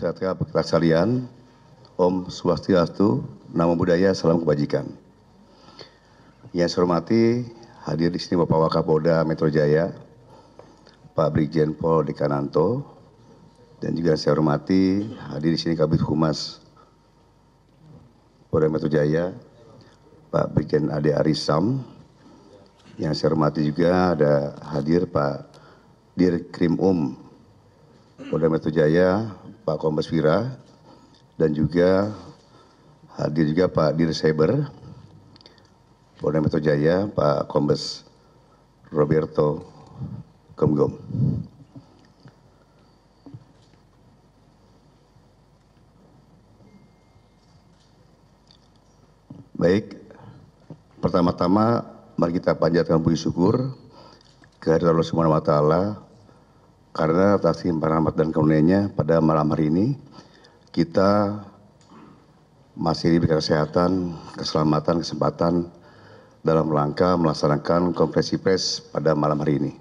Saudara sekalian, Om Swastiastu, Namo Buddhaya, Salam Kebajikan. Yang saya hormati, hadir di sini Bapak Wakapolda Metro Jaya, Pak Brigjen Pol Dekananto, dan juga saya hormati hadir di sini Kabid Humas Polda Metro Jaya, Pak Brigjen Ade Arisam. Yang saya hormati juga ada hadir Pak Dirkrim Polda Metro Jaya, Pak Kombes Wira, dan juga hadir juga Pak Dirseber Polda Metro Jaya, Pak Kombes Roberto Gomgom. Baik, pertama-tama mari kita panjatkan puji syukur kehadirat Allah Subhanahu wa Ta'ala, karena atas limpahan rahmat dan karunia-Nya pada malam hari ini kita masih diberikan kesehatan, keselamatan, kesempatan dalam rangka melaksanakan konferensi pers pada malam hari ini.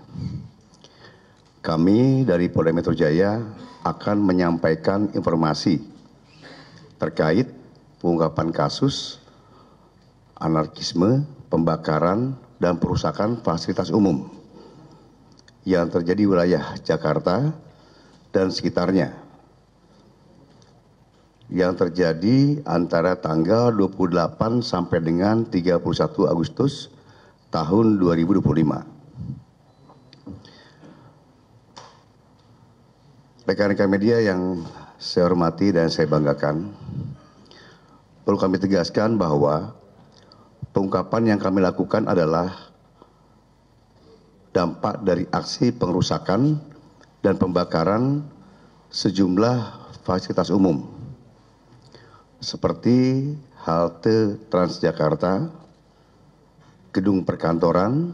Kami dari Polda Metro Jaya akan menyampaikan informasi terkait pengungkapan kasus anarkisme, pembakaran, dan perusakan fasilitas umum yang terjadi di wilayah Jakarta dan sekitarnya, yang terjadi antara tanggal 28 sampai dengan 31 Agustus tahun 2025. Rekan-rekan media yang saya hormati dan saya banggakan, perlu kami tegaskan bahwa pengungkapan yang kami lakukan adalah dampak dari aksi pengerusakan dan pembakaran sejumlah fasilitas umum seperti halte Transjakarta, gedung perkantoran,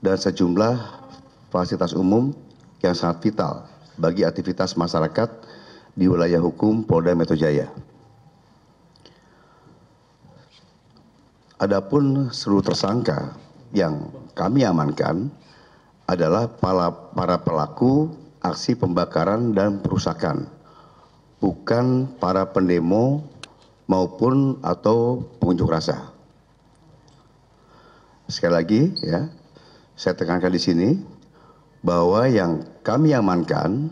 dan sejumlah fasilitas umum yang sangat vital bagi aktivitas masyarakat di wilayah hukum Polda Metro Jaya. Adapun seluruh tersangka yang kami amankan adalah para pelaku aksi pembakaran dan perusakan, bukan para pendemo maupun atau pengunjuk rasa. Sekali lagi ya, saya tekankan di sini bahwa yang kami amankan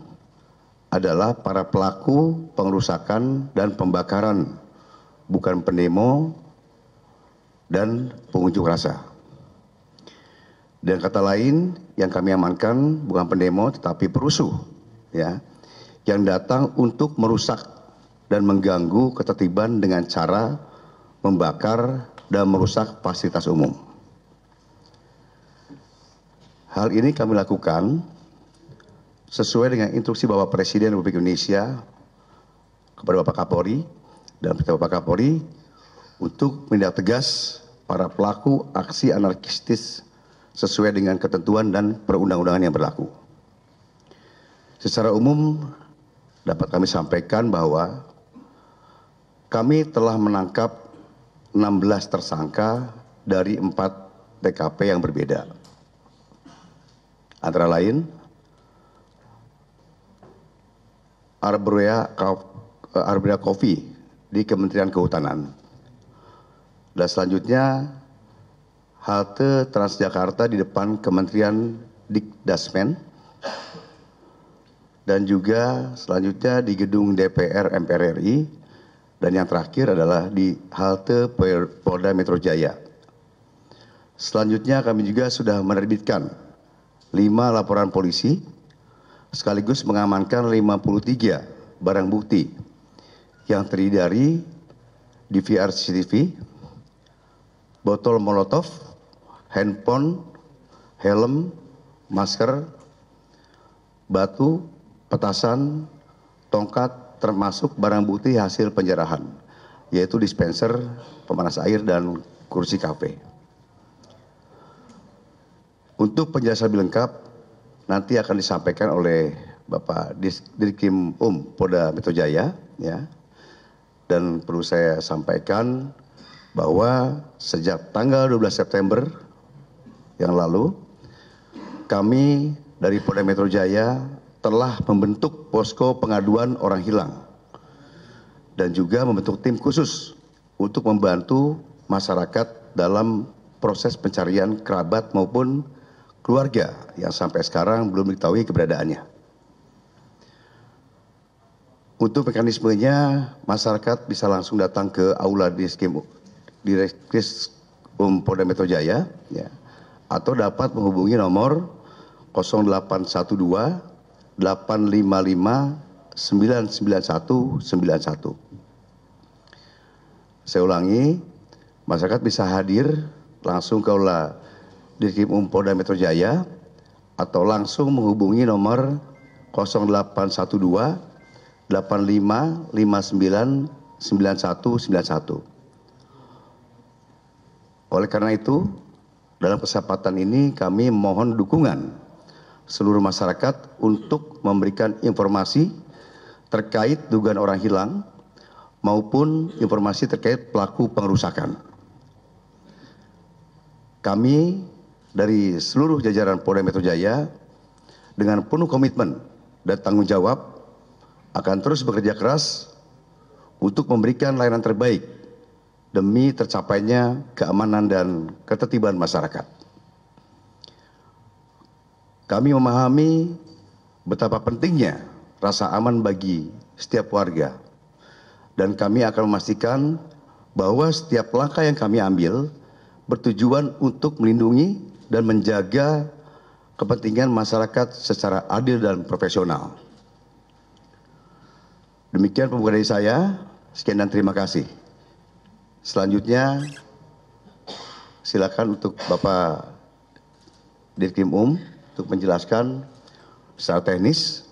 adalah para pelaku pengerusakan dan pembakaran, bukan pendemo dan pengunjuk rasa. Dan kata lain, yang kami amankan bukan pendemo tetapi perusuh, ya, yang datang untuk merusak dan mengganggu ketertiban dengan cara membakar dan merusak fasilitas umum. Hal ini kami lakukan sesuai dengan instruksi Bapak Presiden Republik Indonesia kepada Bapak Kapolri dan perintah Bapak Kapolri untuk menindak tegas para pelaku aksi anarkistis sesuai dengan ketentuan dan perundang-undangan yang berlaku. Secara umum dapat kami sampaikan bahwa kami telah menangkap 16 tersangka dari 4 TKP yang berbeda. Antara lain Arbrea Coffee di Kementerian Kehutanan. Dan selanjutnya halte Transjakarta di depan Kementerian Dikdasmen, dan juga selanjutnya di gedung DPR MPR RI, dan yang terakhir adalah di halte Polda Metro Jaya. Selanjutnya kami juga sudah menerbitkan 5 laporan polisi sekaligus mengamankan 53 barang bukti yang terdiri dari DVR CCTV, botol molotov, handphone, helm, masker, batu, petasan, tongkat, termasuk barang bukti hasil penjarahan, yaitu dispenser, pemanas air, dan kursi kafe. Untuk penjelasan lebih lengkap nanti akan disampaikan oleh Bapak Dirkrim Polda Metro Jaya, ya. Dan perlu saya sampaikan bahwa sejak tanggal 12 September yang lalu kami dari Polda Metro Jaya telah membentuk posko pengaduan orang hilang dan juga membentuk tim khusus untuk membantu masyarakat dalam proses pencarian kerabat maupun keluarga yang sampai sekarang belum diketahui keberadaannya. Untuk mekanismenya, masyarakat bisa langsung datang ke aula Diskrim Polda Metro Jaya, ya, atau dapat menghubungi nomor 0812 855 99191. Saya ulangi, masyarakat bisa hadir langsung ke aula Diskrim Polda Metro Jaya atau langsung menghubungi nomor 0812 85 59 9191. Oleh karena itu, dalam kesempatan ini kami mohon dukungan seluruh masyarakat untuk memberikan informasi terkait dugaan orang hilang maupun informasi terkait pelaku pengerusakan. Kami dari seluruh jajaran Polda Metro Jaya dengan penuh komitmen dan tanggung jawab akan terus bekerja keras untuk memberikan layanan terbaik demi tercapainya keamanan dan ketertiban masyarakat. Kami memahami betapa pentingnya rasa aman bagi setiap warga, dan kami akan memastikan bahwa setiap langkah yang kami ambil bertujuan untuk melindungi dan menjaga kepentingan masyarakat secara adil dan profesional. Demikian pembukaan dari saya. Sekian dan terima kasih. Selanjutnya, silakan untuk Bapak Dirkrim untuk menjelaskan secara teknis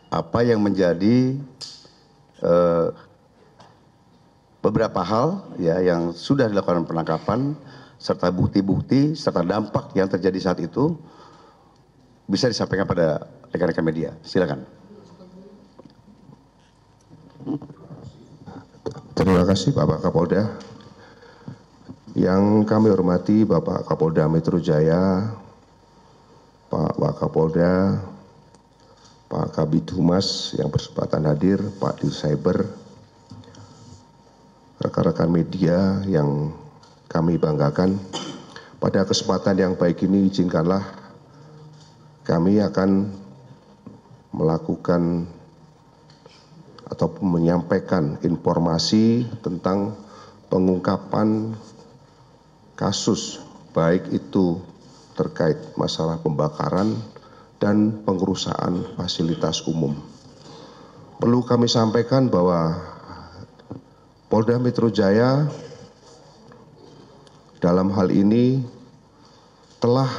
apa yang menjadi beberapa hal ya yang sudah dilakukan penangkapan serta bukti-bukti serta dampak yang terjadi saat itu bisa disampaikan pada rekan-rekan media. Silakan. Terima kasih Bapak Kapolda. Yang kami hormati Bapak Kapolda Metro Jaya, Pak Wakapolda, Pak Kabid Humas yang berkesempatan hadir, Pak Dircyber, rekan-rekan media yang kami banggakan. Pada kesempatan yang baik ini izinkanlah kami akan melakukan ataupun menyampaikan informasi tentang pengungkapan kasus baik itu terkait masalah pembakaran dan pengerusakan fasilitas umum. Perlu kami sampaikan bahwa Polda Metro Jaya dalam hal ini telah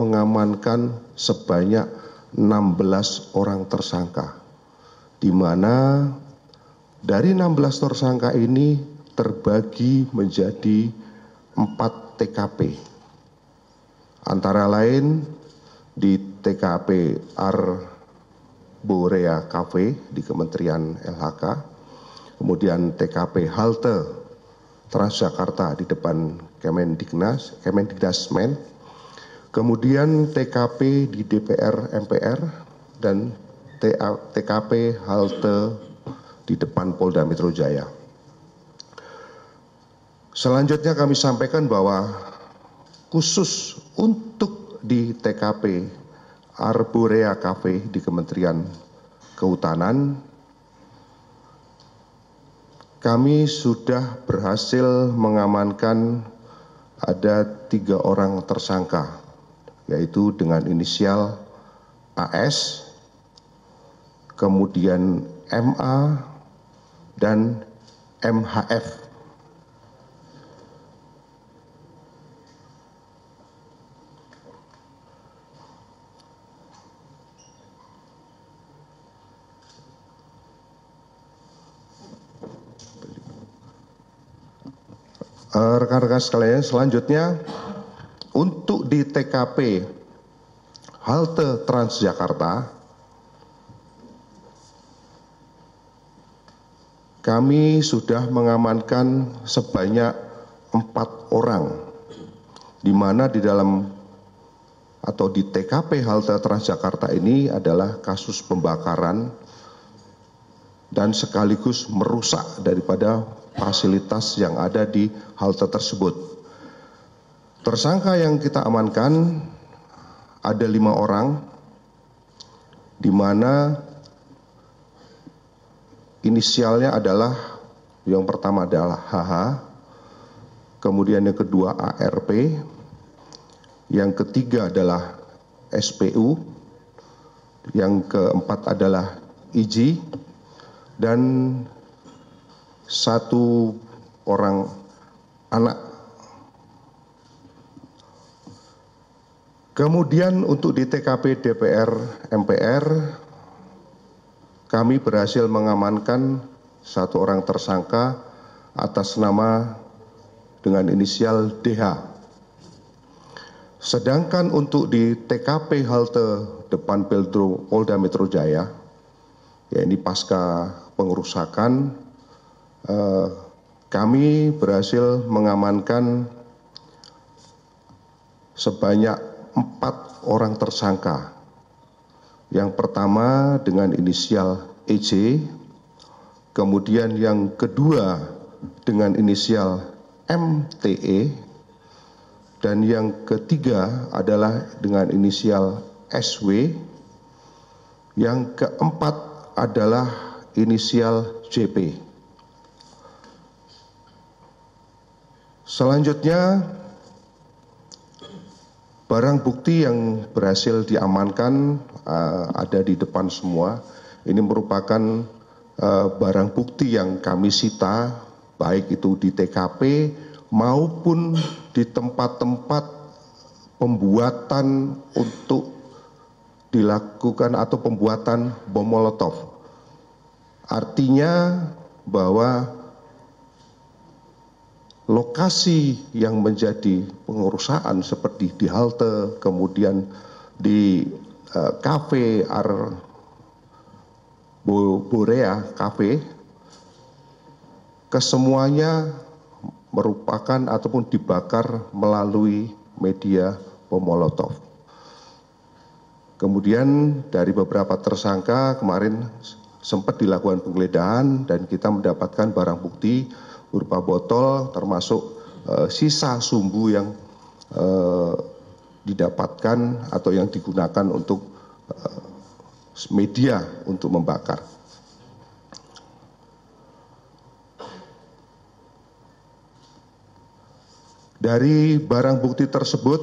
mengamankan sebanyak 16 orang tersangka, di mana dari 16 tersangka ini terbagi menjadi 4 TKP. Antara lain di TKP Arborea Cafe di Kementerian LHK, kemudian TKP halte Transjakarta di depan Kemendikbudrismen, kemudian TKP di DPR MPR, dan TKP halte di depan Polda Metro Jaya. Selanjutnya kami sampaikan bahwa khusus untuk di TKP Arborea Cafe di Kementerian Kehutanan, kami sudah berhasil mengamankan ada 3 orang tersangka, yaitu dengan inisial AS, kemudian MA, dan MHF. Rekan-rekan sekalian, selanjutnya untuk di TKP halte Transjakarta, kami sudah mengamankan sebanyak 4 orang, di mana di dalam atau di TKP halte Transjakarta ini adalah kasus pembakaran dan sekaligus merusak daripada fasilitas yang ada di halte tersebut. Tersangka yang kita amankan ada 5 orang, di mana inisialnya adalah, yang pertama adalah HH, kemudian yang kedua ARP, yang ketiga adalah SPU, yang keempat adalah IJ, dan 1 orang anak. Kemudian untuk di TKP DPR MPR, kami berhasil mengamankan 1 orang tersangka atas nama dengan inisial DH. Sedangkan untuk di TKP halte depan Polda Metro Jaya, ya ini pasca pengerusakan, kami berhasil mengamankan sebanyak 4 orang tersangka. Yang pertama dengan inisial EJ, kemudian yang kedua dengan inisial MTE, dan yang ketiga adalah dengan inisial SW, yang keempat adalah inisial JP. Selanjutnya, barang bukti yang berhasil diamankan ada di depan semua. Ini merupakan barang bukti yang kami sita, baik itu di TKP maupun di tempat-tempat pembuatan untuk dilakukan atau pembuatan bom Molotov. Artinya bahwa lokasi yang menjadi pengurusan seperti di halte, kemudian di kafe Borea Cafe, kesemuanya merupakan ataupun dibakar melalui media bom Molotov. Kemudian dari beberapa tersangka kemarin sempat dilakukan penggeledahan dan kita mendapatkan barang bukti berupa botol termasuk sisa sumbu yang didapatkan atau yang digunakan untuk media untuk membakar. Dari barang bukti tersebut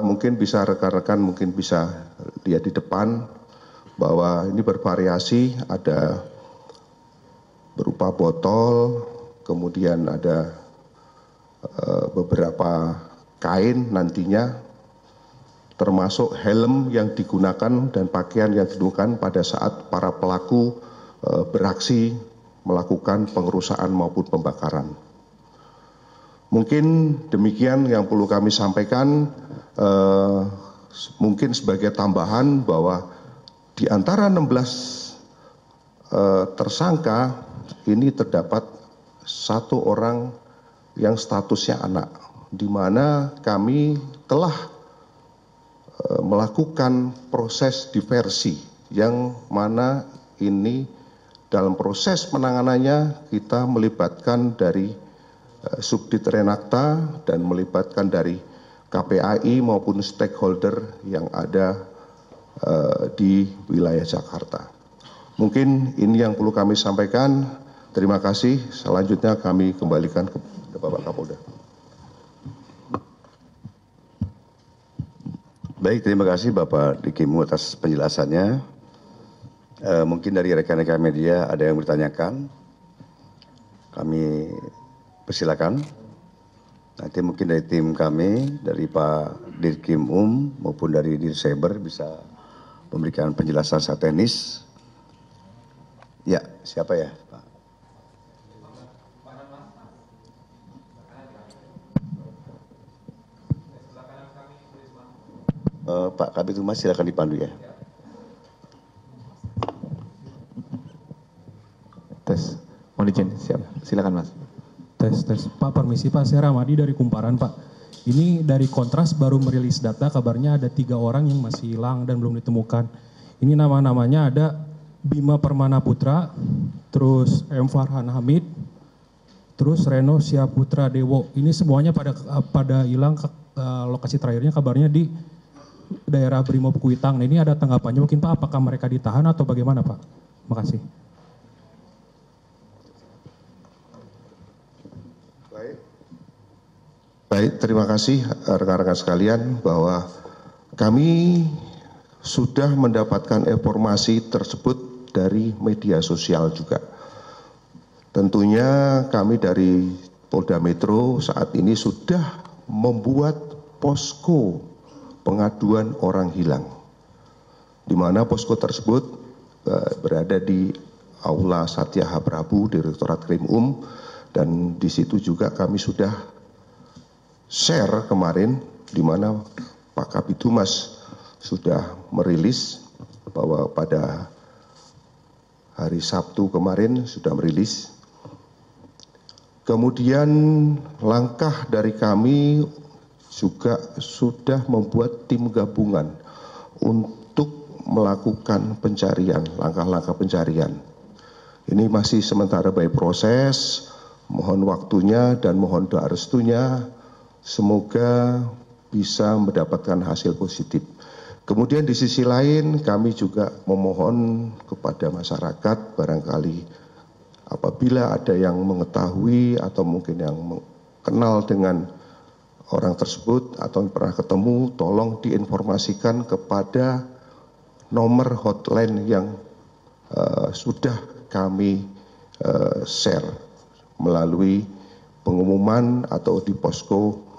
mungkin bisa rekan-rekan mungkin bisa lihat di depan bahwa ini bervariasi, ada berupa botol, kemudian ada beberapa kain nantinya, termasuk helm yang digunakan dan pakaian yang digunakan pada saat para pelaku beraksi melakukan pengerusakan maupun pembakaran. Mungkin demikian yang perlu kami sampaikan. Mungkin sebagai tambahan bahwa di antara 16 tersangka ini terdapat 1 orang yang statusnya anak, di mana kami telah melakukan proses diversi yang mana ini dalam proses penanganannya kita melibatkan dari Subdit Renakta dan melibatkan dari KPAI maupun stakeholder yang ada di wilayah Jakarta. Mungkin ini yang perlu kami sampaikan. Terima kasih. Selanjutnya kami kembalikan ke Bapak Kapolda. Baik, terima kasih Bapak Dikimu atas penjelasannya. Mungkin dari rekan-rekan media ada yang bertanyakan. Kami persilakan. Nanti mungkin dari tim kami, dari Pak Dirkim maupun dari Dirseber bisa memberikan penjelasan secara teknis. Ya, siapa ya, Pak? Pak Kabid Humas silakan dipandu ya. Tes, mohon izin, siap. Silakan Mas. Tes. Pak, permisi Pak, saya Ramadi dari Kumparan Pak. Ini dari Kontras baru merilis data, kabarnya ada 3 orang yang masih hilang dan belum ditemukan. Ini nama-namanya ada Bima Permana Putra, terus M. Farhan Hamid, terus Reno Syaputra Dewo. Ini semuanya pada hilang. Lokasi terakhirnya kabarnya di daerah Brimob Kuitang. Nah, ini ada tanggapannya mungkin Pak, apakah mereka ditahan atau bagaimana Pak? Makasih. Baik, terima kasih rekan-rekan sekalian bahwa kami sudah mendapatkan informasi tersebut dari media sosial juga. Tentunya kami dari Polda Metro saat ini sudah membuat posko pengaduan orang hilang, di mana posko tersebut berada di Aula Satya Prabu, Direktorat Krim dan di situ juga kami sudah share kemarin, di mana Pak Kabitumas sudah merilis bahwa pada hari Sabtu kemarin sudah merilis. Kemudian langkah dari kami juga sudah membuat tim gabungan untuk melakukan pencarian, langkah-langkah pencarian. Ini masih sementara by proses, mohon waktunya dan mohon doa restunya. Semoga bisa mendapatkan hasil positif. Kemudian di sisi lain kami juga memohon kepada masyarakat barangkali apabila ada yang mengetahui atau mungkin yang kenal dengan orang tersebut atau pernah ketemu, tolong diinformasikan kepada nomor hotline yang sudah kami share melalui pengumuman atau di posko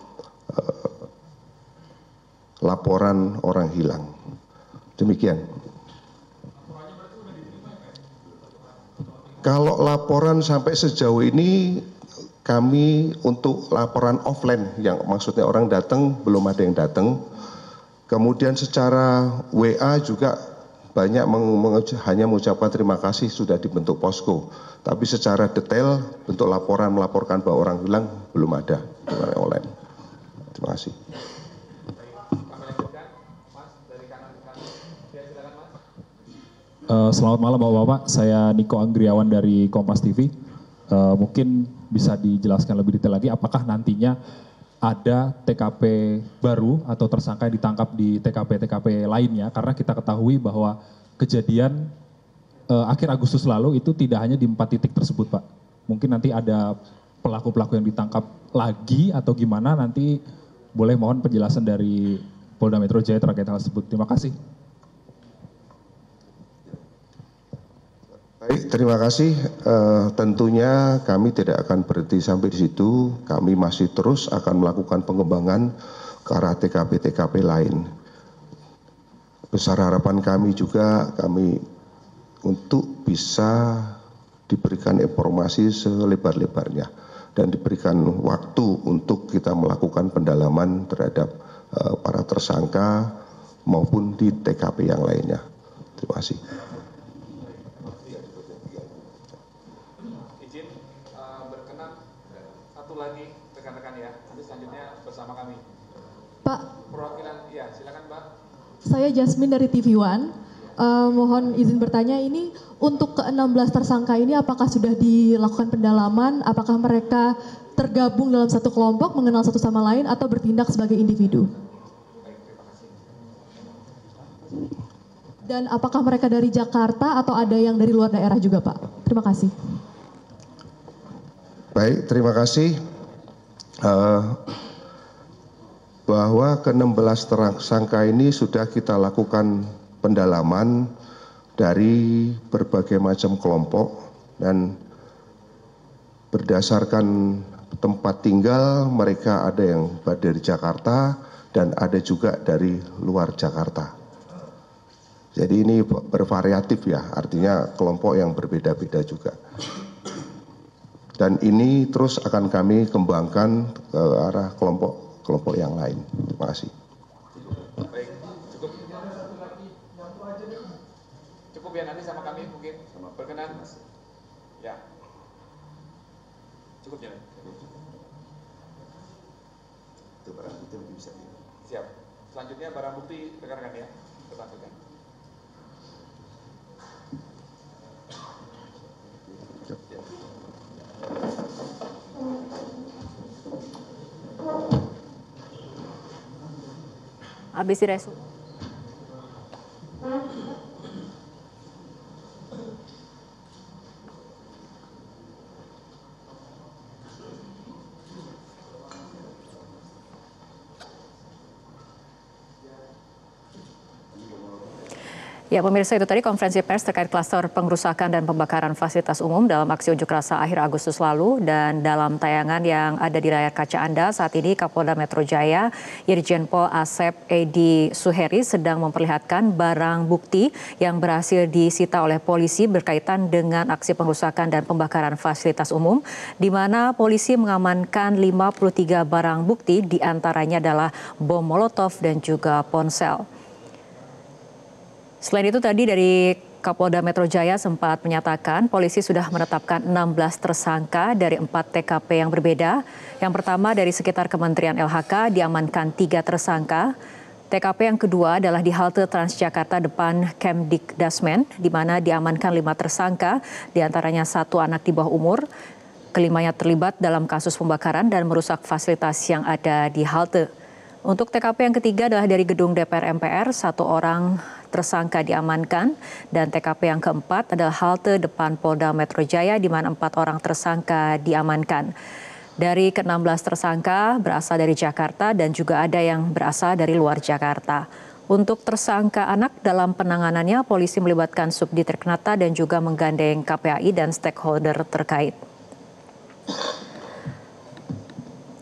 laporan orang hilang. Demikian. Kalau laporan sampai sejauh ini kami untuk laporan offline yang maksudnya orang datang belum ada yang datang. Kemudian secara WA juga banyak hanya mengucapkan terima kasih sudah dibentuk posko. Tapi secara detail bentuk laporan melaporkan bahwa orang hilang belum ada online. Terima kasih. Selamat malam Bapak-Bapak, saya Niko Anggriawan dari Kompas TV. Mungkin bisa dijelaskan lebih detail lagi apakah nantinya ada TKP baru atau tersangka yang ditangkap di TKP-TKP lainnya, karena kita ketahui bahwa kejadian akhir Agustus lalu itu tidak hanya di 4 titik tersebut Pak. Mungkin nanti ada pelaku-pelaku yang ditangkap lagi atau gimana, nanti boleh mohon penjelasan dari Polda Metro Jaya terkait hal tersebut. Terima kasih. Baik, terima kasih. Tentunya kami tidak akan berhenti sampai di situ. Kami masih terus akan melakukan pengembangan ke arah TKP-TKP lain. Besar harapan kami juga untuk bisa diberikan informasi selebar-lebarnya dan diberikan waktu untuk kita melakukan pendalaman terhadap para tersangka maupun di TKP yang lainnya. Terima kasih. Lagi rekan-rekan ya, nanti selanjutnya bersama kami. Pak. Perwakilan, ya silakan Pak. Saya Jasmine dari TV One. Mohon izin bertanya, ini untuk ke-16 tersangka ini apakah sudah dilakukan pendalaman, apakah mereka tergabung dalam satu kelompok, mengenal satu sama lain, atau bertindak sebagai individu? Baik, terima kasih. Dan apakah mereka dari Jakarta atau ada yang dari luar daerah juga Pak? Terima kasih. Baik, terima kasih. Bahwa ke-16 tersangka ini sudah kita lakukan pendalaman dari berbagai macam kelompok dan berdasarkan tempat tinggal mereka ada yang dari Jakarta dan ada juga dari luar Jakarta. Jadi ini bervariatif ya, artinya kelompok yang berbeda-beda juga. Dan ini terus akan kami kembangkan ke arah kelompok yang lain. Terima kasih. Baik, cukup ya, nanti sama kami mungkin berkenan. Ya, cukup ya. Itu barang bukti mungkin bisa di. Siap. Selanjutnya barang bukti rekan-rekan ya. Kita tampilkan. Habis diresu. Ya pemirsa, itu tadi konferensi pers terkait klaster pengerusakan dan pembakaran fasilitas umum dalam aksi unjuk rasa akhir Agustus lalu. Dan dalam tayangan yang ada di layar kaca Anda saat ini, Kapolda Metro Jaya Irjen Pol Asep Edi Suheri sedang memperlihatkan barang bukti yang berhasil disita oleh polisi berkaitan dengan aksi pengerusakan dan pembakaran fasilitas umum, di mana polisi mengamankan 53 barang bukti, diantaranya adalah bom molotov dan juga ponsel. Selain itu tadi dari Kapolda Metro Jaya sempat menyatakan polisi sudah menetapkan 16 tersangka dari 4 TKP yang berbeda. Yang pertama dari sekitar Kementerian LHK diamankan 3 tersangka. TKP yang kedua adalah di halte Transjakarta depan Kemdikdasmen, di mana diamankan 5 tersangka, diantaranya 1 anak di bawah umur. Kelimanya terlibat dalam kasus pembakaran dan merusak fasilitas yang ada di halte. Untuk TKP yang ketiga adalah dari gedung DPR MPR, 1 orang tersangka diamankan, dan TKP yang keempat adalah halte depan Polda Metro Jaya di mana 4 orang tersangka diamankan. Dari ke-16 tersangka berasal dari Jakarta dan juga ada yang berasal dari luar Jakarta. Untuk tersangka anak dalam penanganannya polisi melibatkan Subdit Reknata dan juga menggandeng KPAI dan stakeholder terkait.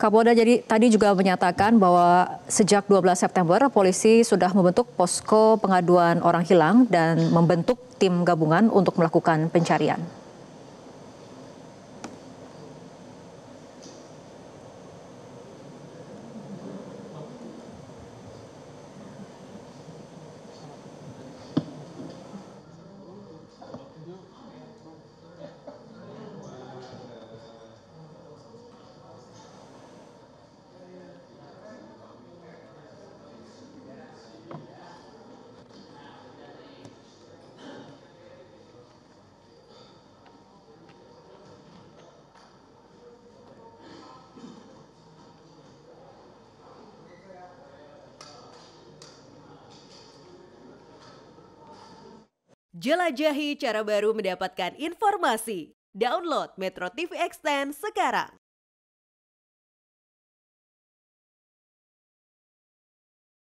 Kapolda jadi tadi juga menyatakan bahwa sejak 12 September polisi sudah membentuk posko pengaduan orang hilang dan membentuk tim gabungan untuk melakukan pencarian. Jelajahi cara baru mendapatkan informasi. Download Metro TV Extend sekarang.